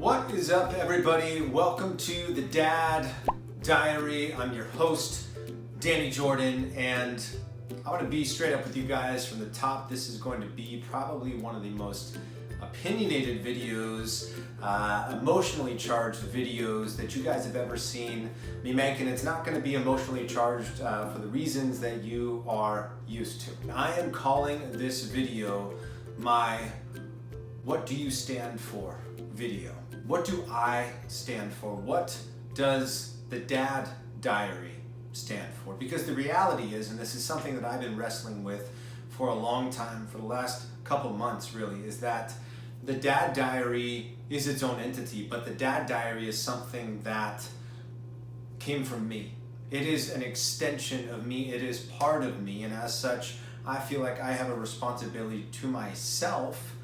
What is up, everybody? Welcome to the Dad Diary. I'm your host, Danny Jordan, and I want to be straight up with you guys from the top. This is going to be probably one of the most opinionated videos, emotionally charged videos that you guys have ever seen me make, and it's not going to be emotionally charged for the reasons that you are used to. I am calling this video my "What do you stand for?" video. What do I stand for? What does the Dad Diary stand for? Because the reality is, and this is something that I've been wrestling with for a long time, for the last couple months really, is that the Dad Diary is its own entity, but the Dad Diary is something that came from me. It is an extension of me. It is part of me, and as such, I feel like I have a responsibility to myself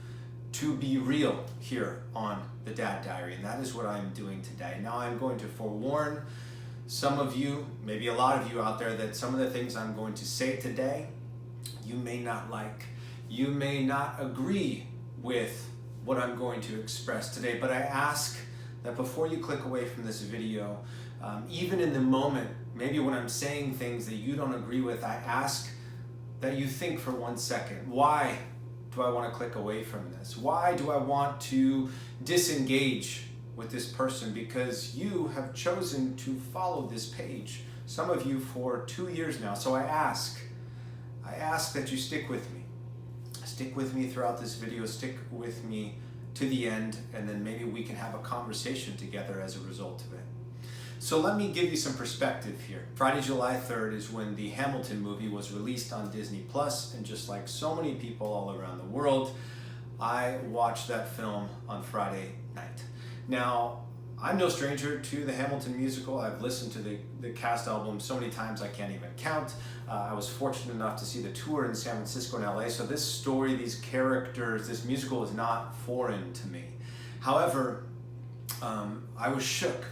to be real here on the Dad Diary, and that is what I'm doing today. Now, I'm going to forewarn some of you, maybe a lot of you out there, that some of the things I'm going to say today you may not like. You may not agree with what I'm going to express today, but I ask that before you click away from this video, even in the moment, maybe when I'm saying things that you don't agree with, I ask that you think for 1 second. Why do I want to click away from this? Why do I want to disengage with this person? Because you have chosen to follow this page, some of you for 2 years now. So I ask that you stick with me. Stick with me throughout this video, stick with me to the end, and then maybe we can have a conversation together as a result of it. So let me give you some perspective here. Friday, July 3rd is when the Hamilton movie was released on Disney+, and just like so many people all around the world, I watched that film on Friday night. Now, I'm no stranger to the Hamilton musical. I've listened to the cast album so many times I can't even count. I was fortunate enough to see the tour in San Francisco and LA, so this story, these characters, this musical is not foreign to me. However, I was shook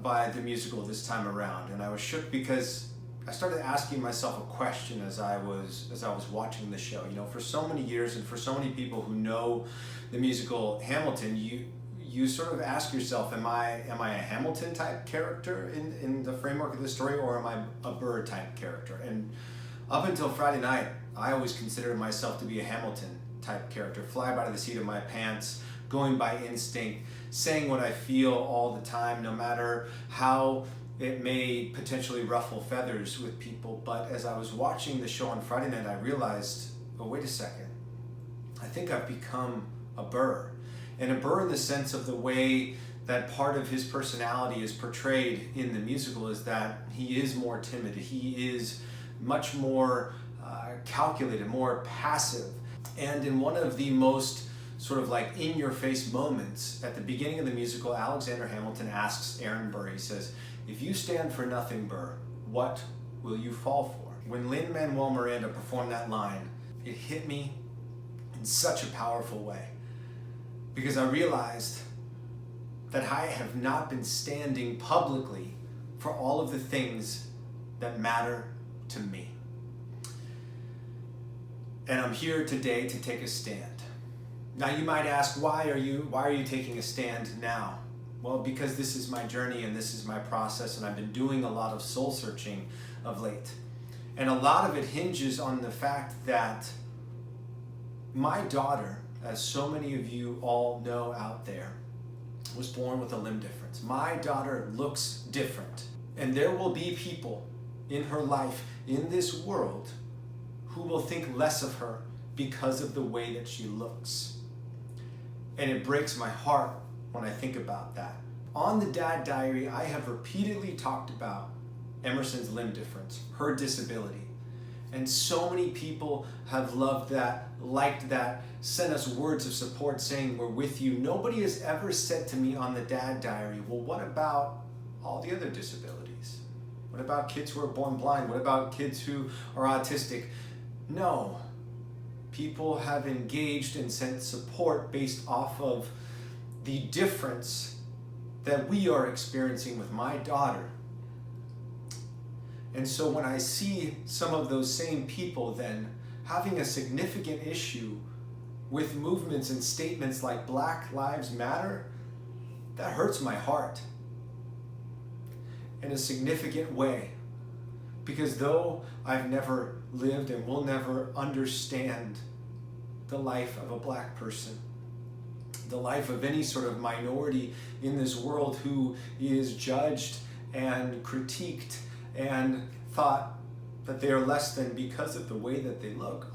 by the musical this time around, and I was shook because I started asking myself a question as I was watching the show. You know, for so many years, and for so many people who know the musical Hamilton, you sort of ask yourself, am I a Hamilton type character in the framework of the story, or am I a Burr type character? And up until Friday night, I always considered myself to be a Hamilton type character, fly by the seat of my pants, going by instinct, saying what I feel all the time, no matter how it may potentially ruffle feathers with people. But as I was watching the show on Friday night, I realized, oh, wait a second, I think I've become a Burr. And a Burr in the sense of the way that part of his personality is portrayed in the musical is that he is more timid. He is much more calculated, more passive. And in one of the most sort of like in-your-face moments at the beginning of the musical, Alexander Hamilton asks Aaron Burr, he says, "If you stand for nothing, Burr, what will you fall for?" When Lin-Manuel Miranda performed that line, it hit me in such a powerful way, because I realized that I have not been standing publicly for all of the things that matter to me. And I'm here today to take a stand. Now you might ask, why are you taking a stand now? Well, because this is my journey and this is my process, and I've been doing a lot of soul searching of late. And a lot of it hinges on the fact that my daughter, as so many of you all know out there, was born with a limb difference. My daughter looks different. And there will be people in her life, in this world, who will think less of her because of the way that she looks. And it breaks my heart when I think about that. On the Dad Diary, I have repeatedly talked about Emerson's limb difference, her disability. And so many people have loved that, liked that, sent us words of support saying, "We're with you." Nobody has ever said to me on the Dad Diary, well, what about all the other disabilities? What about kids who are born blind? What about kids who are autistic? No. People have engaged and sent support based off of the difference that we are experiencing with my daughter. And so when I see some of those same people then having a significant issue with movements and statements like Black Lives Matter, that hurts my heart in a significant way. Because though I've never lived and will never understand the life of a black person, the life of any sort of minority in this world who is judged and critiqued and thought that they are less than because of the way that they look,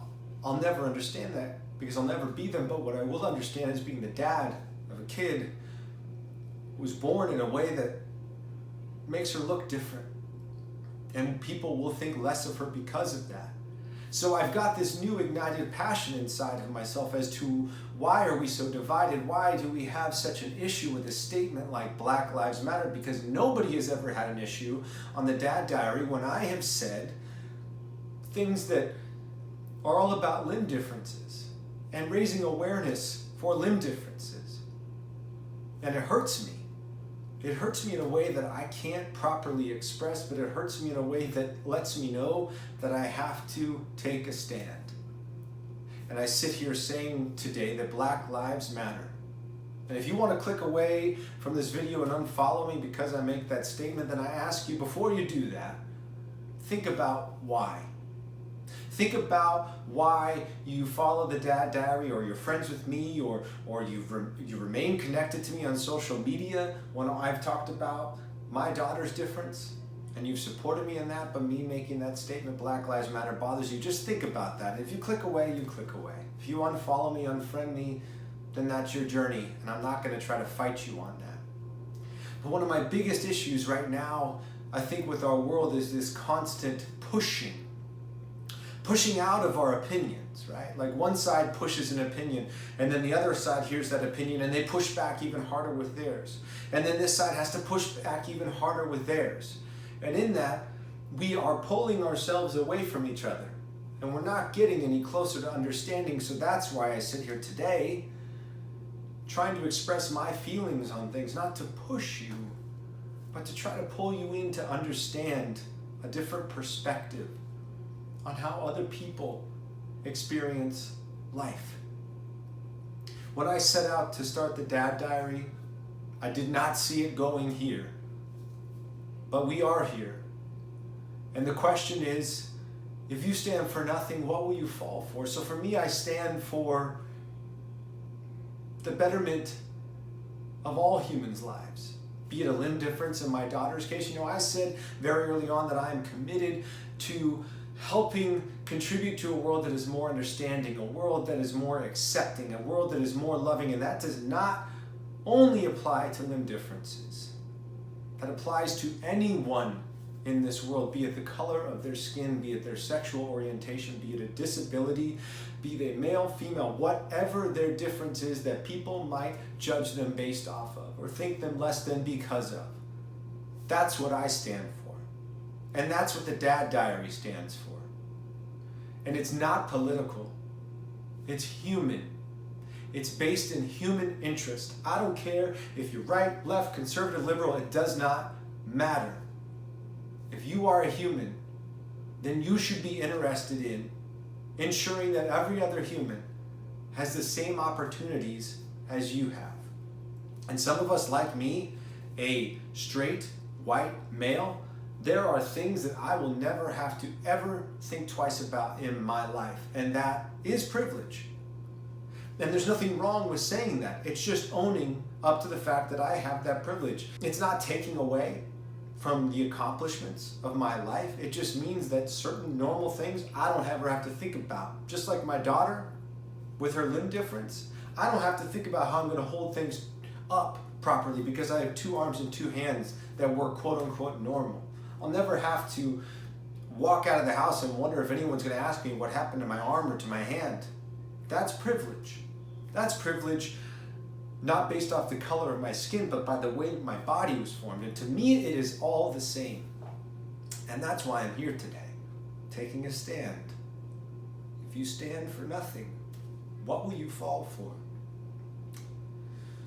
I'll never understand that because I'll never be them. But what I will understand is being the dad of a kid who was born in a way that makes her look different. And people will think less of her because of that. So I've got this new ignited passion inside of myself as to why are we so divided? Why do we have such an issue with a statement like Black Lives Matter? Because nobody has ever had an issue on the Dad Diary when I have said things that are all about limb differences and raising awareness for limb differences. And it hurts me. It hurts me in a way that I can't properly express, but it hurts me in a way that lets me know that I have to take a stand. And I sit here saying today that Black Lives Matter. And if you want to click away from this video and unfollow me because I make that statement, then I ask you, before you do that, think about why. Think about why you follow the Dad Diary, or you're friends with me, or you remain connected to me on social media when I've talked about my daughter's difference, and you've supported me in that, but me making that statement, Black Lives Matter, bothers you. Just think about that. If you click away, you click away. If you unfollow me, unfriend me, then that's your journey, and I'm not going to try to fight you on that. But one of my biggest issues right now, I think, with our world is this constant pushing out of our opinions, right? Like one side pushes an opinion and then the other side hears that opinion and they push back even harder with theirs. And then this side has to push back even harder with theirs. And in that, we are pulling ourselves away from each other and we're not getting any closer to understanding. So that's why I sit here today trying to express my feelings on things, not to push you, but to try to pull you in to understand a different perspective on how other people experience life. When I set out to start the Dad Diary, I did not see it going here. But we are here. And the question is, if you stand for nothing, what will you fall for? So for me, I stand for the betterment of all humans' lives. Be it a limb difference in my daughter's case. I said very early on that I am committed to helping contribute to a world that is more understanding, a world that is more accepting, a world that is more loving. And that does not only apply to limb differences. That applies to anyone in this world, be it the color of their skin, be it their sexual orientation, be it a disability, be they male, female, whatever their difference is that people might judge them based off of or think them less than because of. That's what I stand for. And that's what the Dad Diary stands for. And it's not political. It's human. It's based in human interest. I don't care if you're right, left, conservative, liberal, it does not matter. If you are a human, then you should be interested in ensuring that every other human has the same opportunities as you have. And some of us, like me, a straight, white male, there are things that I will never have to ever think twice about in my life. And that is privilege. And there's nothing wrong with saying that. It's just owning up to the fact that I have that privilege. It's not taking away from the accomplishments of my life. It just means that certain normal things I don't ever have to think about. Just like my daughter with her limb difference, I don't have to think about how I'm going to hold things up properly because I have 2 arms and 2 hands that work quote unquote normal. I'll never have to walk out of the house and wonder if anyone's going to ask me what happened to my arm or to my hand. That's privilege. That's privilege not based off the color of my skin, but by the way my body was formed. And to me, it is all the same. And that's why I'm here today, taking a stand. If you stand for nothing, what will you fall for?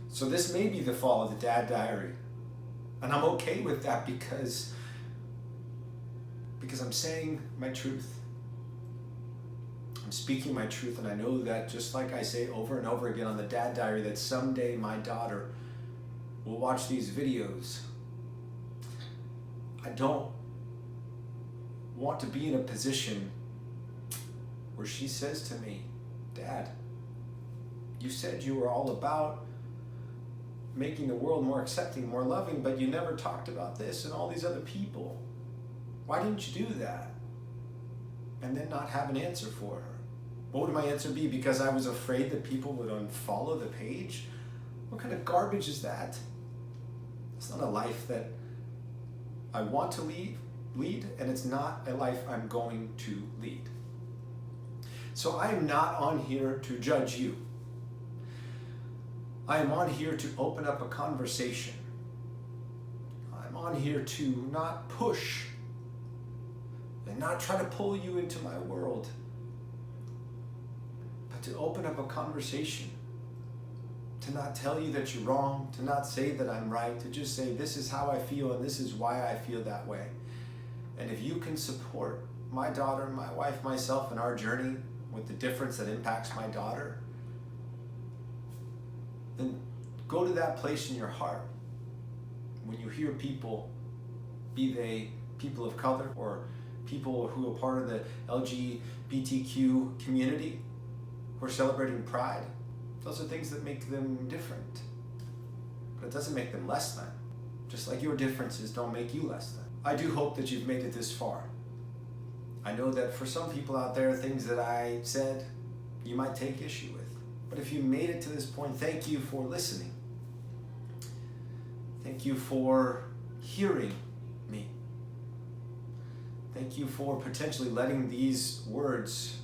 So this may be the fall of the Dad Diary. And I'm okay with that because I'm saying my truth. I'm speaking my truth, and I know that just like I say over and over again on the Dad Diary, that someday my daughter will will watch these videos. I don't want to be in a position where she says to me, Dad, you said you were all about making the world more accepting, more loving, but you never talked about this and all these other people. Why didn't you do that? And then not have an answer for her. What would my answer be? Because I was afraid that people would unfollow the page? What kind of garbage is that? It's not a life that I want to lead, and it's not a life I'm going to lead. So I am not on here to judge you. I am on here to open up a conversation. I'm on here to not push and not try to pull you into my world, but to open up a conversation, to not tell you that you're wrong, to not say that I'm right, to just say this is how I feel and this is why I feel that way. And if you can support my daughter, my wife, myself in our journey with the difference that impacts my daughter, then go to that place in your heart when you hear people, be they people of color or people who are part of the LGBTQ community, who are celebrating Pride. Those are things that make them different, but it doesn't make them less than. Just like your differences don't make you less than. I do hope that you've made it this far. I know that for some people out there, things that I said, you might take issue with. But if you made it to this point, thank you for listening. Thank you for hearing me. Thank you for potentially letting these words,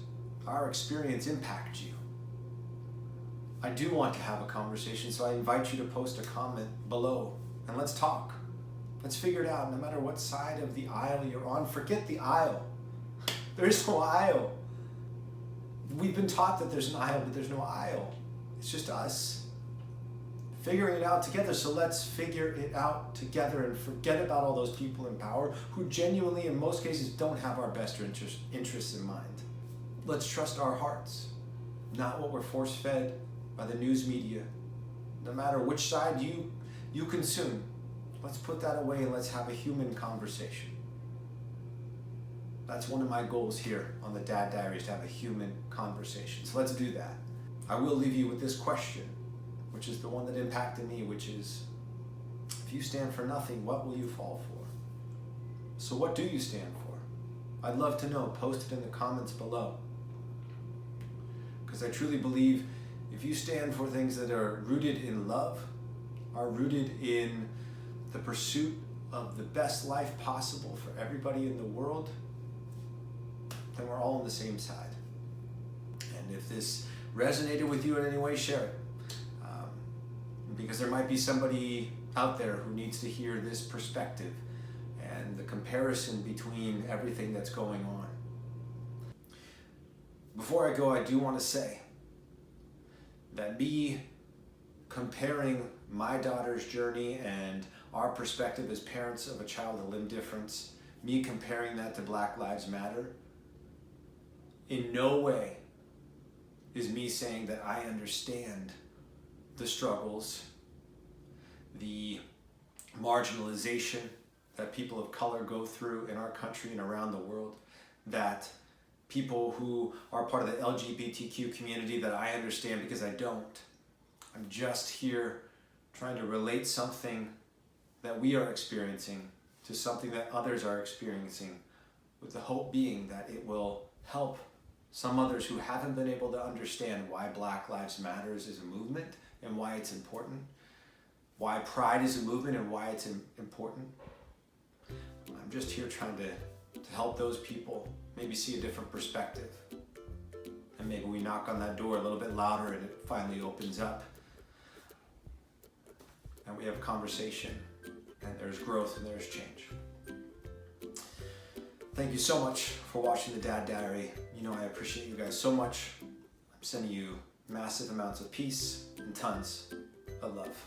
our experience, impact you. I do want to have a conversation, so I invite you to post a comment below and let's talk. Let's figure it out, no matter what side of the aisle you're on. Forget the aisle. There is no aisle. We've been taught that there's an aisle, but there's no aisle. It's just us figuring it out together. So let's figure it out together and forget about all those people in power who genuinely, in most cases, don't have our best interests in mind. Let's trust our hearts, not what we're force-fed by the news media. No matter which side you consume, let's put that away and let's have a human conversation. That's one of my goals here on the Dad Diaries, to have a human conversation. So let's do that. I will leave you with this question, which is the one that impacted me, which is, if you stand for nothing, what will you fall for? So what do you stand for? I'd love to know. Post it in the comments below. Because I truly believe if you stand for things that are rooted in love, are rooted in the pursuit of the best life possible for everybody in the world, then we're all on the same side. And if this resonated with you in any way, share it. Because there might be somebody out there who needs to hear this perspective and the comparison between everything that's going on. Before I go, I do want to say that me comparing my daughter's journey and our perspective as parents of a child with a limb difference, me comparing that to Black Lives Matter, in no way is me saying that I understand the struggles, the marginalization that people of color go through in our country and around the world, that people who are part of the LGBTQ community, that I understand, because I don't. I'm just here trying to relate something that we are experiencing to something that others are experiencing, with the hope being that it will help some others who haven't been able to understand why Black Lives Matters is a movement and why it's important, why Pride is a movement and why it's important. I'm just here trying to help those people maybe see a different perspective. And maybe we knock on that door a little bit louder and it finally opens up. And we have a conversation, and there's growth and there's change. Thank you so much for watching the Dad Diary. You know I appreciate you guys so much. I'm sending you massive amounts of peace and tons of love.